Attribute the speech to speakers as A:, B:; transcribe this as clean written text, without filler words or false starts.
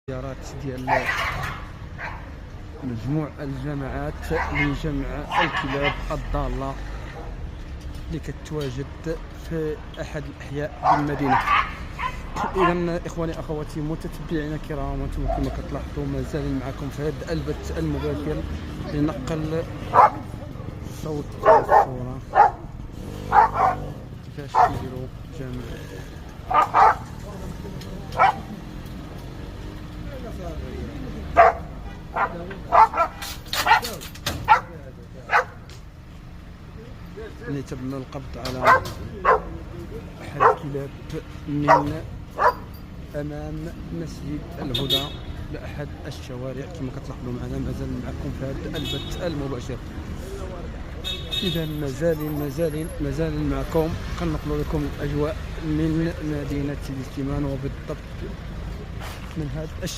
A: زيارات ديال مجموع الجماعات لجمع الكلاب الضالة اللي كتواجد في أحد الأحياء بالمدينة. إذا إخواني أخواتي متتبعينا الكرام، وانتم كما كتلاحظوا مازال معكم في هذا البث المباشر لنقل صوت الصورة كيفاش كيديروا جمع اللي تم القبض على أحد الكلاب من أمام مسجد الهدى بأحد الشوارع كما كتلاحظوا معنا. مازال معكم في هذا البث المباشر. إذا مازال معكم كنقل لكم الأجواء من مدينة الاستيمان، وبالضبط من هذا